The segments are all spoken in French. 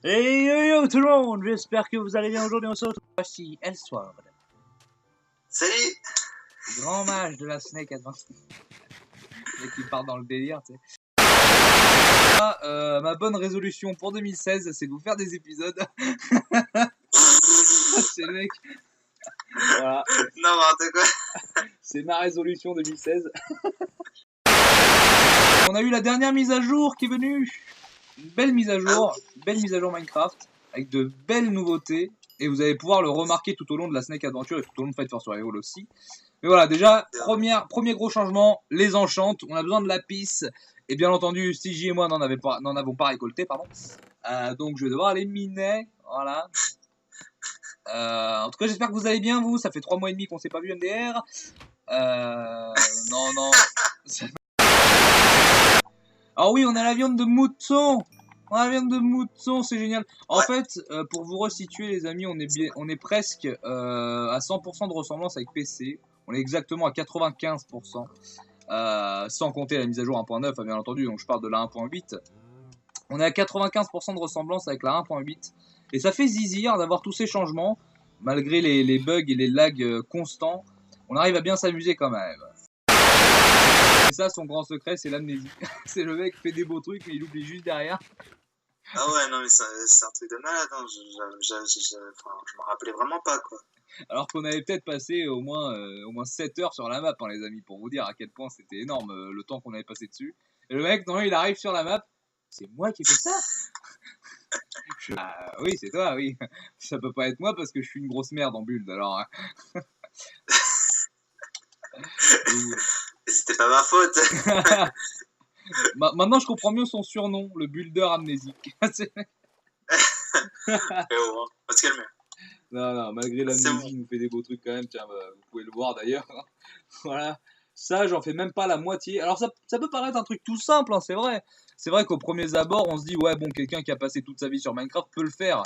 Hey yo yo tout le monde, j'espère que vous allez bien aujourd'hui. On se retrouve voici Elsword, Salut. grand mage de la Snake Advance. Le mec qui part dans le délire, tu sais. Ma bonne résolution pour 2016, c'est de vous faire des épisodes. C'est le mec. Voilà, N'importe quoi. c'est ma résolution 2016. On a eu la dernière mise à jour qui est venue. Une belle mise à jour, Minecraft, avec de belles nouveautés. Et vous allez pouvoir le remarquer tout au long de la Snake Adventure et tout au long de Fight for Survival aussi. Mais voilà, déjà, premier gros changement, les enchantes. On a besoin de lapis. Et bien entendu, CJ et moi n'en avons pas récolté, pardon. Donc je vais devoir aller miner. Voilà. En tout cas, j'espère que vous allez bien, vous. Ça fait 3 mois et demi qu'on s'est pas vu, MDR. Non. Ah oui, on a la viande de mouton. On a la viande de mouton, c'est génial. En fait, pour vous resituer, les amis, on est presque à 100% de ressemblance avec PC. On est exactement à 95%. Sans compter la mise à jour 1.9, bien entendu, donc je parle de la 1.8. On est à 95% de ressemblance avec la 1.8. Et ça fait zizir d'avoir tous ces changements, malgré les bugs et les lags constants. On arrive à bien s'amuser quand même. Et ça, son grand secret, c'est l'amnésie. C'est le mec qui fait des beaux trucs, mais il oublie juste derrière. Ah ouais, non mais c'est un truc de malade, hein. Je me rappelais vraiment pas, quoi. Alors qu'on avait peut-être passé au moins 7 heures sur la map, hein, les amis, pour vous dire à quel point c'était énorme le temps qu'on avait passé dessus. Et le mec, non, il arrive sur la map, c'est moi qui ai fait ça. Oui, c'est toi, oui. Ça peut pas être moi parce que je suis une grosse merde en build, alors. C'était pas ma faute. Maintenant, je comprends mieux son surnom, le builder amnésique. Mais bon, on va se calmer. Non, malgré l'amnésie, il nous fait des beaux trucs quand même. Tiens, vous pouvez le voir d'ailleurs. Voilà. Ça, j'en fais même pas la moitié. Alors, ça peut paraître un truc tout simple, hein, c'est vrai. C'est vrai qu'au premier abord, on se dit, ouais, bon, quelqu'un qui a passé toute sa vie sur Minecraft peut le faire.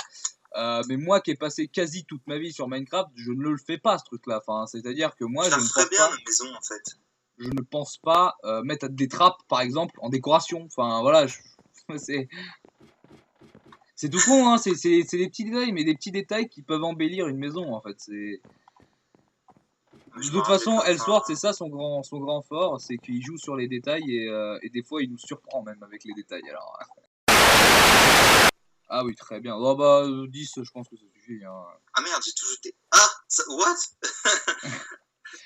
Mais moi qui ai passé quasi toute ma vie sur Minecraft, je ne le fais pas, ce truc-là. Enfin, c'est-à-dire que moi, je ne pense bien pas. une maison, en fait. Je ne pense pas mettre des trappes, par exemple, en décoration. Enfin, voilà, c'est tout con, hein. C'est des petits détails, mais des petits détails qui peuvent embellir une maison, en fait. C'est. De toute façon, Elsword, c'est ça son grand fort, c'est qu'il joue sur les détails et des fois il nous surprend même avec les détails. Alors. Ah oui, très bien. Oh bah 10, je pense que ça suffit. Hein. Ah merde, j'ai tout jeté. Ah, what?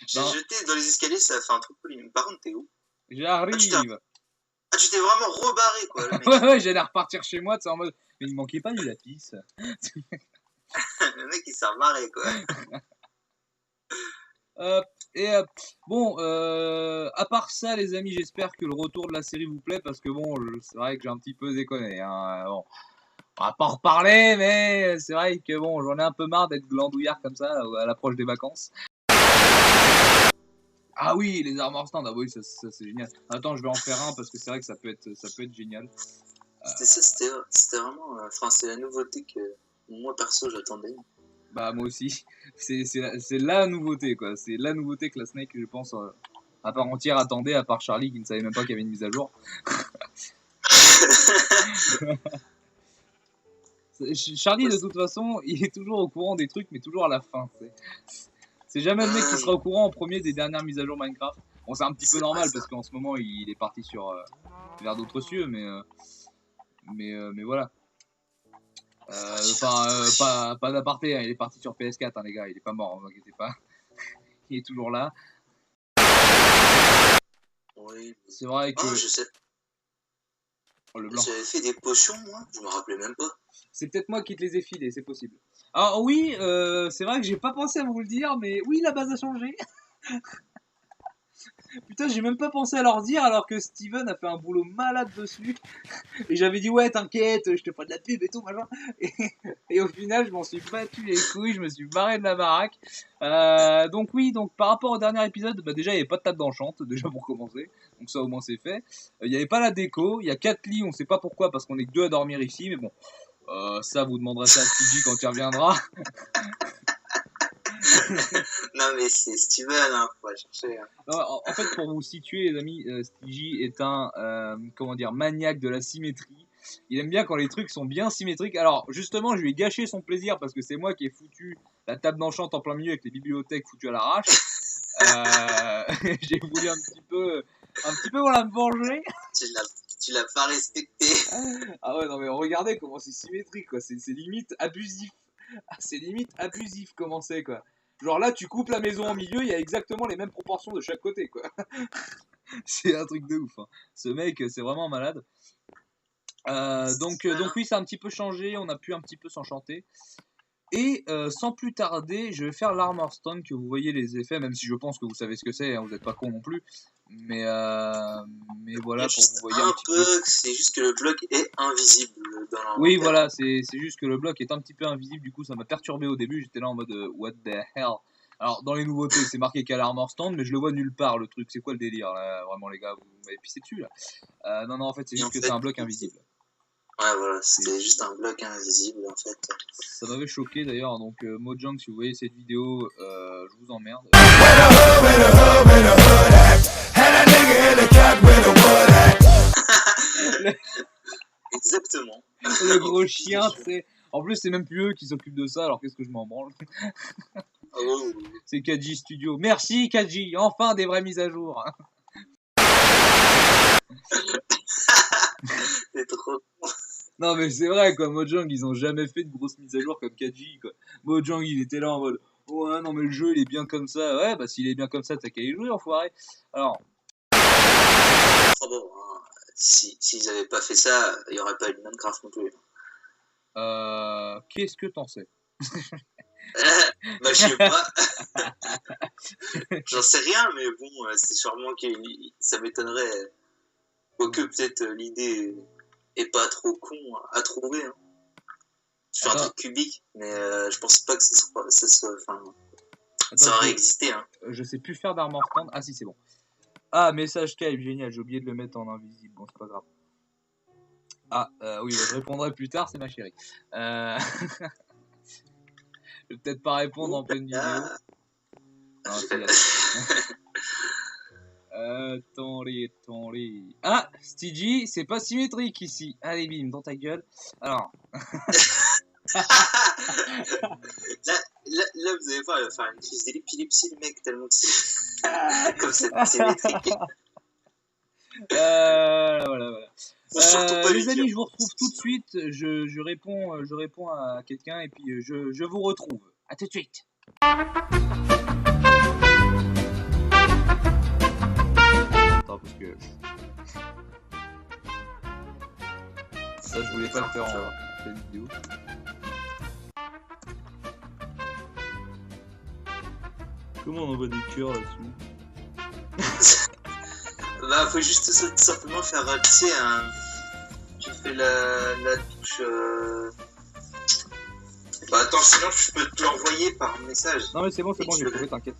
J'ai jeté dans les escaliers, ça a fait un truc poli. Par contre, t'es où? J'arrive. Ah, tu t'es vraiment rebarré, quoi, le mec. Ouais, j'allais repartir chez moi, tu sais, en mode. Mais il manquait pas du lapis. Le mec, il s'est rebarré, quoi. Bon, à part ça, les amis, j'espère que le retour de la série vous plaît parce que bon, c'est vrai que j'ai un petit peu déconné. Hein. Bon, on va pas en reparler, mais c'est vrai que bon, j'en ai un peu marre d'être glandouillard comme ça à l'approche des vacances. Ah oui, les armor stand, ah oui, ça c'est génial. Attends, je vais en faire un parce que c'est vrai que ça peut être génial. C'était vraiment. Enfin, c'est la nouveauté que moi perso j'attendais. Bah moi aussi, c'est la nouveauté quoi, c'est la nouveauté que la Snake je pense à part entière attendait, à part Charlie qui ne savait même pas qu'il y avait une mise à jour. Charlie de toute façon, il est toujours au courant des trucs mais toujours à la fin. C'est jamais le mec qui sera au courant en premier des dernières mises à jour Minecraft. Bon c'est un petit peu normal parce qu'en ce moment il est parti vers d'autres cieux mais voilà. Pas d'aparté, hein, il est parti sur PS4, hein, les gars, il est pas mort, ne vous inquiétez pas. Il est toujours là. Oui. C'est vrai que. Oh, je sais. Oh, le blanc. J'avais fait des potions, moi, je me rappelais même pas. C'est peut-être moi qui te les ai filés, c'est possible. Alors, oui, c'est vrai que j'ai pas pensé à vous le dire, mais oui, la base a changé. Putain, j'ai même pas pensé à leur dire alors que Steven a fait un boulot malade dessus. Et j'avais dit, ouais, t'inquiète, je te ferai de la pub et tout, machin. Et au final, je m'en suis battu les couilles, je me suis barré de la baraque. Donc, oui, donc par rapport au dernier épisode, bah, déjà, il n'y avait pas de table d'enchante, déjà pour commencer. Donc, ça, au moins, c'est fait. Il n'y avait pas la déco, il y a 4 lits, on sait pas pourquoi, parce qu'on est que 2 à dormir ici, mais bon. Ça, vous demanderez ça à Stevie quand il reviendra. Non mais c'est Steven, hein, faut pas chercher. Hein. Non, en fait, pour vous situer, les amis, Stigi est un maniaque de la symétrie. Il aime bien quand les trucs sont bien symétriques. Alors, justement, je lui ai gâché son plaisir parce que c'est moi qui ai foutu la table d'enchant en plein milieu avec les bibliothèques foutues à l'arrache. J'ai voulu un petit peu, voilà, me venger. Tu l'as pas respecté. Ah ouais, non, mais regardez comment c'est symétrique, quoi. C'est limite abusif. C'est limite abusif comment c'est, quoi. Genre là, tu coupes la maison en milieu, il y a exactement les mêmes proportions de chaque côté, quoi. C'est un truc de ouf, hein. Ce mec, c'est vraiment malade. Donc oui, ça a un petit peu changé, on a pu un petit peu s'enchanter. Et sans plus tarder, je vais faire l'Armor Stone, que vous voyez les effets, même si je pense que vous savez ce que c'est, hein, vous n'êtes pas con non plus. Mais voilà, pour que vous voyez un petit peu. C'est juste que le bloc est invisible dans l'inventaire. Oui, voilà, c'est juste que le bloc est un petit peu invisible, du coup ça m'a perturbé au début, j'étais là en mode what the hell. Alors dans les nouveautés, c'est marqué qu'il y a l'Armor Stand, mais je le vois nulle part le truc, c'est quoi le délire là, vraiment les gars, vous m'avez pissé dessus là. Non, en fait c'est juste que c'est un bloc invisible. Ouais, voilà, c'était juste un bloc invisible en fait. Ça m'avait choqué d'ailleurs, donc Mojang, si vous voyez cette vidéo, je vous emmerde. Exactement. Le gros chien, c'est. En plus, c'est même plus eux qui s'occupent de ça, alors qu'est-ce que je m'en branle. C'est Kaji Studio. Merci Kaji, enfin des vraies mises à jour. C'est trop con. Non mais c'est vrai quoi, Mojang ils ont jamais fait de grosses mises à jour comme Kaji quoi. Mojang il était là en mode ouais non mais le jeu il est bien comme ça, ouais bah s'il est bien comme ça t'as qu'à y jouer enfoiré. Alors. Oh bon, hein. S'ils avaient pas fait ça, il y aurait pas eu de Minecraft non plus. Qu'est-ce que t'en sais? Bah je sais pas. J'en sais rien mais bon c'est sûrement que ça m'étonnerait. Quoique peut-être l'idée est pas trop con à trouver. Hein. Je fais un truc cubique, mais je pense pas que ça soit ça aurait existé. Hein. Je sais plus faire d'armor stand. Ah si c'est bon. Ah message Skype, génial, j'ai oublié de le mettre en invisible. Bon c'est pas grave. Ah oui, je répondrai plus tard, c'est ma chérie. Je vais peut-être pas répondre en pleine vidéo. Non, attendez. Ah, Stigi, c'est pas symétrique ici. Allez, bim, dans ta gueule. Alors. là, vous allez voir, il va faire une crise d'épilepsie, le mec, tellement que c'est comme c'est symétrique. Voilà. Les amis, je vous retrouve tout de suite. Je réponds à quelqu'un et puis je vous retrouve. À tout de suite. Attends, parce que ça, je voulais pas le faire en pleine vidéo. Comment on envoie des cœurs là-dessus? Bah, faut juste tout simplement faire, tu sais, tu fais la touche. Bah, attends, sinon je peux te l'envoyer par message. Non, mais c'est bon, j'ai trouvé, t'inquiète.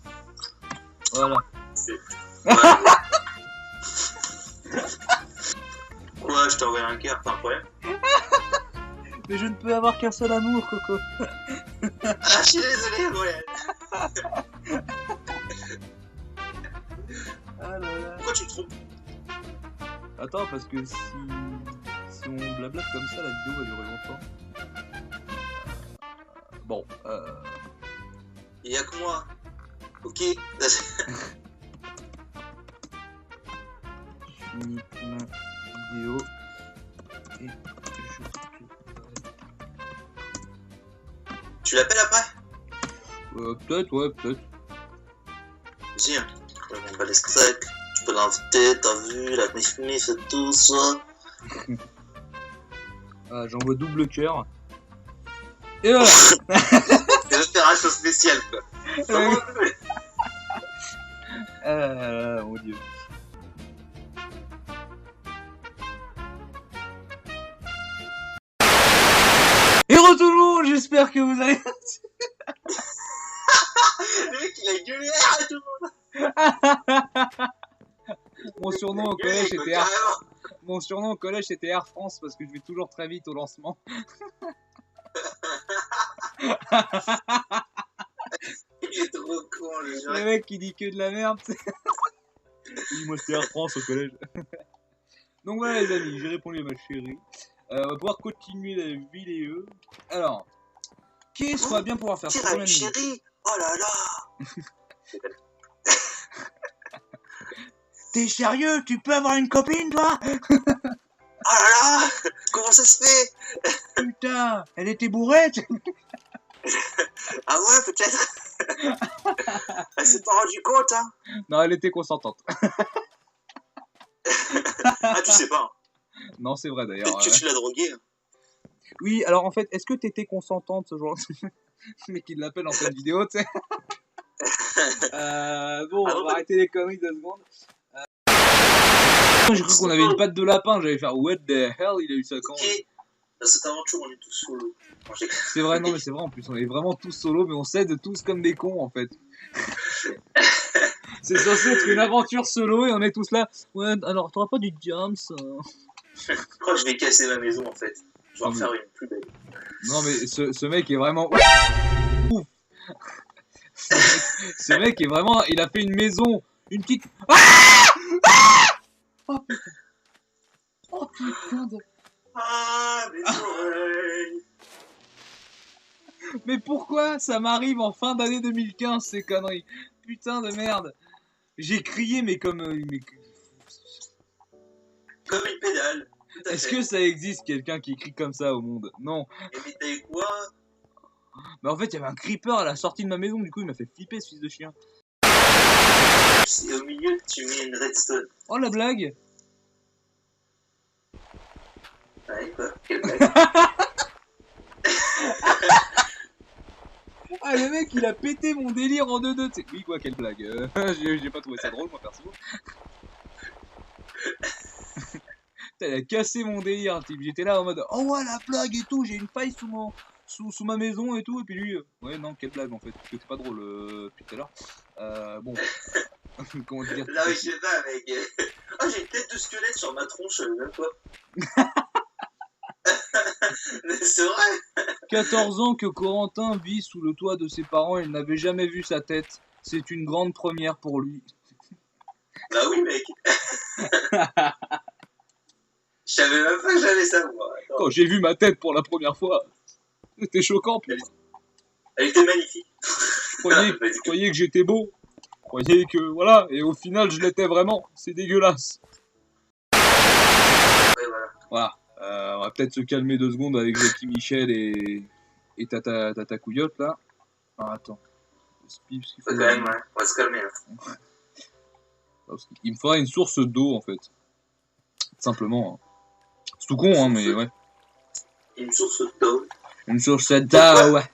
Voilà. Ouais, je t'envoie un cœur, pas un problème. Mais je ne peux avoir qu'un seul amour, Coco. Ah, je suis désolé, ouais. Ah là là. Pourquoi tu te trompes? Attends, parce que si on blablate comme ça, la vidéo va durer longtemps. Bon, Il y a que moi. Ok. Finis ma vidéo. Et Tu l'appelles après? Peut-être, ouais, peut-être. Vas-y, hein. On va les steaks. Tu peux l'inviter, t'as vu, la mif et tout ça. Ah, j'envoie double cœur. Et voilà. Je vais faire un show spécial, quoi. Mon dieu. Et re tout le monde, j'espère que vous allez. Le mec il a gueulé à tout le monde. Mon surnom au collège c'était Air France parce que je vais toujours très vite au lancement. Il est trop con le genre. Le mec qui dit que de la merde. Oui, moi c'était Air France au collège. Donc voilà les amis, j'ai répondu à ma chérie. On va pouvoir continuer la vidéo. Alors, qu'est-ce qu'on va bien pouvoir faire Tire combien avec de minutes? chérie. Oh là là. T'es sérieux? Tu peux avoir une copine, toi? Oh là là. Comment ça se fait? Putain, elle était bourrée? Ah ouais, peut-être. Elle s'est pas rendue compte, hein. Non, elle était consentante. Ah, tu sais pas. Non, c'est vrai d'ailleurs. Peut-être que tu l'as droguée. Hein. Oui, alors en fait, est-ce que t'étais consentante ce jour-là? Mais qui l'appelle en pleine vidéo, tu sais. Bon, Ah on non, va arrêter les conneries 2 secondes. J'ai cru qu'on avait une patte de lapin, j'allais faire what the hell, il a eu ça quand? Ok. Dans cette aventure, on est tous solo. C'est vrai, non mais c'est vrai en plus, on est vraiment tous solo, mais on s'aide tous comme des cons en fait. C'est censé être une aventure solo et on est tous là. Ouais, alors t'auras pas du jams? Je crois que je vais casser ma maison en fait. Je vais en faire une plus belle. Non mais ce mec est vraiment ouf. Ce mec est vraiment, il a fait une maison, une petite. Oh putain. Oh putain de. Ah, mes oreilles. Mais pourquoi ça m'arrive en fin d'année 2015 ces conneries? Putain de merde. J'ai crié mais comme. Comme une pédale. Est-ce que ça existe quelqu'un qui crie comme ça au monde? Non. Et mais t'as quoi? Mais en fait, il y avait un creeper à la sortie de ma maison, du coup, il m'a fait flipper ce fils de chien. Et au milieu, tu mets une redstone. Oh la blague! Ouais, quoi? Quelle blague? Ah, le mec, il a pété mon délire en 2-2. Oui, quoi, quelle blague. J'ai pas trouvé ça drôle, moi, perso. Putain, il a cassé mon délire, type. J'étais là en mode, oh ouais, la blague et tout, j'ai une faille sous ma maison et tout. Et puis lui, ouais, non, quelle blague en fait, parce que t'es pas drôle depuis tout à l'heure. Bon, comment dire? Là, oui, je sais pas, mec. Oh, j'ai une tête de squelette sur ma tronche, même pas. C'est vrai. 14 ans que Corentin vit sous le toit de ses parents, il n'avait jamais vu sa tête. C'est une grande première pour lui. Bah oui, mec. Je savais même pas que j'allais savoir. Attends. Quand j'ai vu ma tête pour la première fois, c'était choquant pour moi. Elle était magnifique. Je croyais que j'étais beau. Je croyais que voilà, et au final je l'étais vraiment. C'est dégueulasse. Ouais, voilà. Voilà. On va peut-être se calmer 2 secondes avec Jackie Michel et Tata Couillotte là. Ah, attends. Parce qu'il faut... Faut quand même, ouais. On va se calmer là. Il me faudrait une source d'eau en fait. Simplement. C'est tout con, hein, mais ouais. Une source d'eau. Une source d'eau, ouais.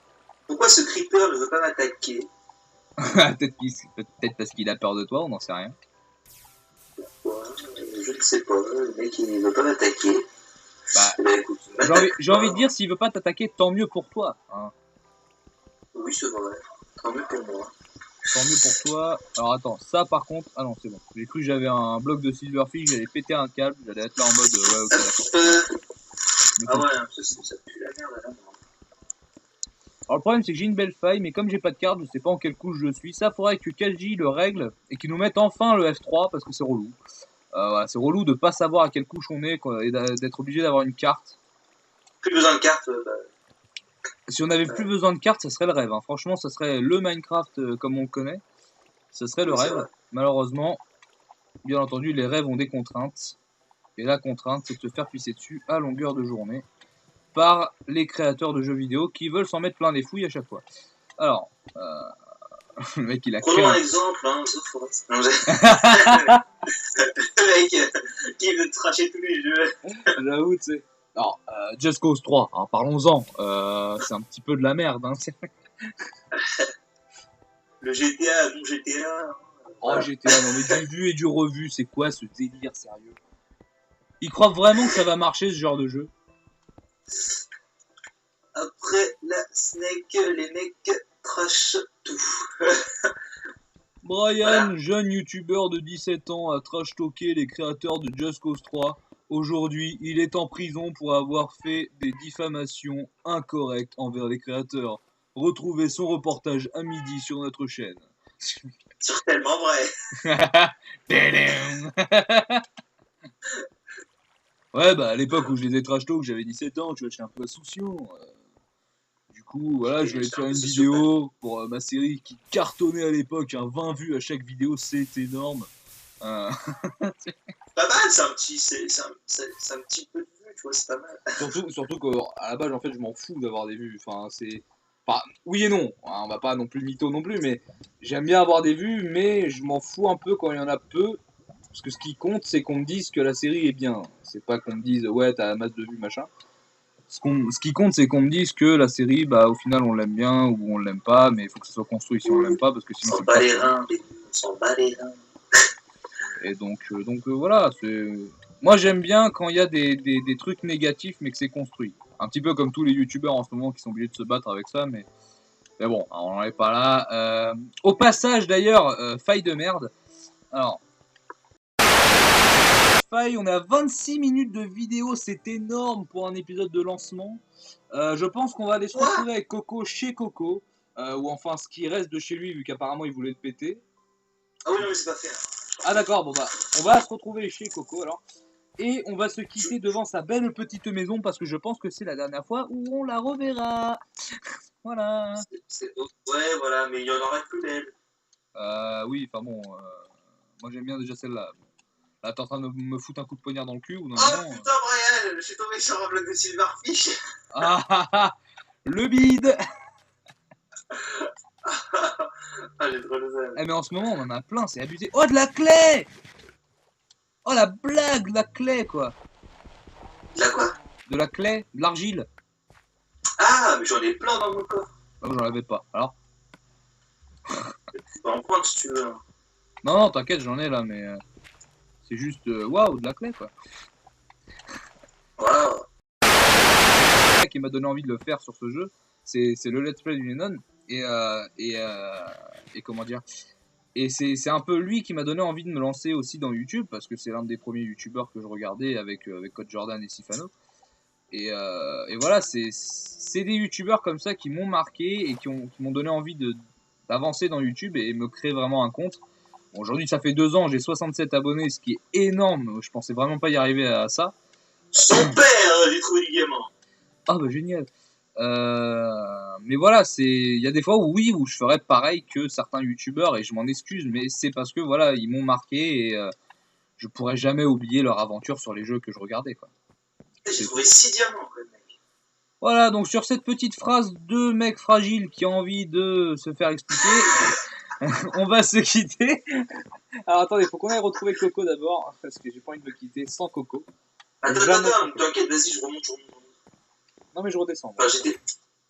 Pourquoi ce creeper ne veut pas m'attaquer? Peut-être parce qu'il a peur de toi, on n'en sait rien. Pourquoi? Je ne sais pas. Le mec, il ne veut pas m'attaquer. Bah, bah écoute, j'ai envie de dire, s'il veut pas t'attaquer, tant mieux pour toi. Hein. Oui, c'est vrai. Tant mieux pour moi. Tant mieux pour toi. Alors attends, ça par contre... Ah non, c'est bon. J'ai cru que j'avais un bloc de Silverfish, j'allais péter un câble, j'allais être là en mode... ouais, ok, d'accord. Ah ouais, ça pue la merde là. Alors le problème c'est que j'ai une belle faille, mais comme j'ai pas de carte, je sais pas en quelle couche je suis. Ça faudrait que Kaji le règle et qu'il nous mette enfin le F3 parce que c'est relou. Voilà, c'est relou de pas savoir à quelle couche on est et d'être obligé d'avoir une carte. Plus besoin de carte. Si on avait plus besoin de cartes, ça serait le rêve. Hein. Franchement, ça serait le Minecraft comme on le connaît. Ça serait le rêve. Malheureusement, bien entendu, les rêves ont des contraintes. Et la contrainte, c'est de se faire pisser dessus à longueur de journée par les créateurs de jeux vidéo qui veulent s'en mettre plein les fouilles à chaque fois. Alors, le mec il a créé. Prenons un exemple, hein, The Forest. Le mec qui veut tracher tous les jeux. J'avoue, tu sais. Alors, Just Cause 3, hein, parlons-en. C'est un petit peu de la merde. Hein, le GTA, non GTA. Oh, GTA, non mais du vu et du revu, c'est quoi ce délire, sérieux? Ils croient vraiment que ça va marcher ce genre de jeu? Après la snake, les mecs trash tout. Brian, jeune youtubeur de 17 ans, a trash talké les créateurs de Just Cause 3. Aujourd'hui, il est en prison pour avoir fait des diffamations incorrectes envers les créateurs. Retrouvez son reportage à midi sur notre chaîne. C'est tellement vrai. Ouais, bah à l'époque où je les ai trash talk, j'avais 17 ans, tu vois, j'étais un peu insouciant. Du coup, voilà, je Et vais te j'étais faire un peu une sociopathe. vidéo pour ma série qui cartonnait à l'époque, hein, 20 vues à chaque vidéo, c'est énorme. Euh, Pas mal, c'est un petit, c'est un petit peu de vue, tu vois, c'est pas mal. surtout qu'à la base, en fait, je m'en fous d'avoir des vues. Enfin, c'est. Enfin, oui et non, hein, on va pas non plus mytho non plus, mais j'aime bien avoir des vues, mais je m'en fous un peu quand il y en a peu. Parce que ce qui compte, c'est qu'on me dise que la série est bien. C'est pas qu'on me dise, ouais, t'as masse de vues, machin. Ce qui compte, c'est qu'on me dise que la série, bah, au final, on l'aime bien ou on l'aime pas, mais il faut que ça soit construit si on l'aime pas, parce que On sinon, s'en c'est bat pas les très bien. reins, on s'en bat les reins. Et donc voilà, c'est. Moi, j'aime bien quand il y a des trucs négatifs, mais que c'est construit. Un petit peu comme tous les youtubeurs en ce moment qui sont obligés de se battre avec ça, mais bon, on n'en est pas là. Au passage, d'ailleurs, faille de merde. Alors, faille, on est à 26 minutes de vidéo, c'est énorme pour un épisode de lancement. Je pense qu'on va aller se Quoi? retrouver avec Coco chez Coco, ou enfin ce qui reste de chez lui, vu qu'apparemment il voulait le péter. Ah oui, non, mais c'est pas fait. Hein. Ah d'accord, bon bah, on va se retrouver chez Coco alors. Et on va se quitter devant sa belle petite maison parce que je pense que c'est la dernière fois où on la reverra. Voilà. Ouais, voilà, mais il y en aura plus d'elle. Oui, enfin bon, moi j'aime bien déjà celle-là. Là, t'es en train de me foutre un coup de poignard dans le cul ou non, Oh non, putain, Brian, je suis tombé sur un bloc de Silverfish. Ah ah ah, le bide. Ah, j'ai trop le Eh mais en ce moment on en a plein, c'est abusé. Oh de la clé. Oh la blague, de la clé quoi. De la quoi? De la clé, de l'argile. Ah, mais j'en ai plein dans mon coffre. Ah, j'en avais pas. Alors Bah, en prendre si tu veux. Hein. non, non, t'inquiète, j'en ai là, mais c'est juste waouh, de la clé quoi. Voilà. Qui m'a donné envie de le faire sur ce jeu, c'est le let's play du Lennon et comment dire, et c'est un peu lui qui m'a donné envie de me lancer aussi dans YouTube parce que c'est l'un des premiers youtubeurs que je regardais avec Code Jordan et Sifano et voilà, c'est des youtubeurs comme ça qui m'ont marqué et qui m'ont donné envie d'avancer dans YouTube et me créer vraiment un compte. Bon, aujourd'hui ça fait 2 ans, j'ai 67 abonnés, ce qui est énorme, je pensais vraiment pas y arriver à ça. Son père, j'ai trouvé du diamant. Ah bah génial. Mais voilà, il y a des fois où oui, où je ferais pareil que certains youtubeurs et je m'en excuse, mais c'est parce que voilà, ils m'ont marqué et je pourrais jamais oublier leur aventure sur les jeux que je regardais quoi. J'ai trouvé 6 diamants, quoi, mec. Voilà, donc sur cette petite phrase de mec fragile qui a envie de se faire expliquer, on va se quitter. Alors attendez, faut qu'on aille retrouver Coco d'abord parce que j'ai pas envie de me quitter sans Coco. Attends, t'inquiète, vas-y, je remonte. Non mais je redescends. Enfin,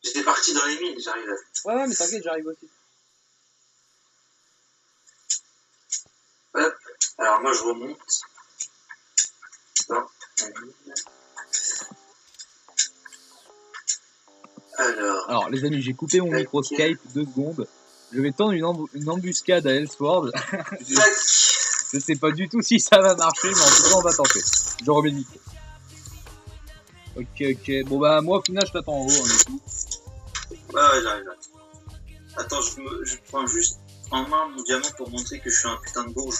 j'étais parti dans les mines, j'arrive là. Ouais, mais t'inquiète, j'arrive aussi. Hop, alors moi je remonte. Dans la mine. Alors les amis, j'ai coupé mon micro Skype 2 secondes. Je vais tendre une embuscade à Elsword. Je sais pas du tout si ça va marcher, mais en tout cas on va tenter. Je remets le micro. Ok. Bon bah moi au final je t'attends en haut, du coup. Ouais, j'arrive là. Attends, je prends juste en main mon diamant pour montrer que je suis un putain de bourge.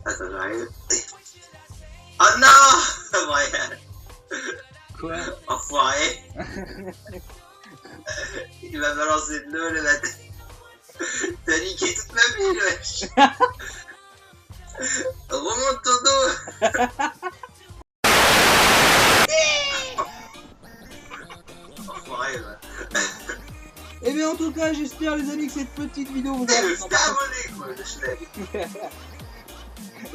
Attends, j'arrive. Oh non Brian. Quoi? Enfoiré. Il m'a balancé de l'eau le matin. T'as niqué toute ma ville, wesh. Remonte ton dos. Enfoiré, ouais. Et bien en tout cas j'espère les amis que cette petite vidéo vous aura...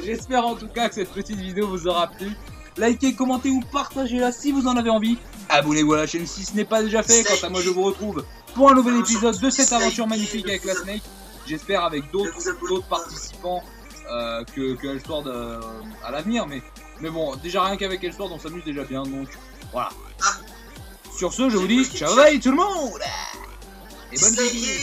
J'espère en tout cas que cette petite vidéo vous aura plu. Likez, commentez ou partagez-la si vous en avez envie. Abonnez-vous à la chaîne si ce n'est pas déjà fait. Quant à moi je vous retrouve pour un nouvel épisode de cette aventure magnifique avec la Snake. J'espère avec d'autres participants que Elsword à l'avenir. Mais bon, déjà rien qu'avec Elsword on s'amuse déjà bien. Donc voilà. Sur ce je vous dis ciao bye tout le monde. Et bonne vidéo.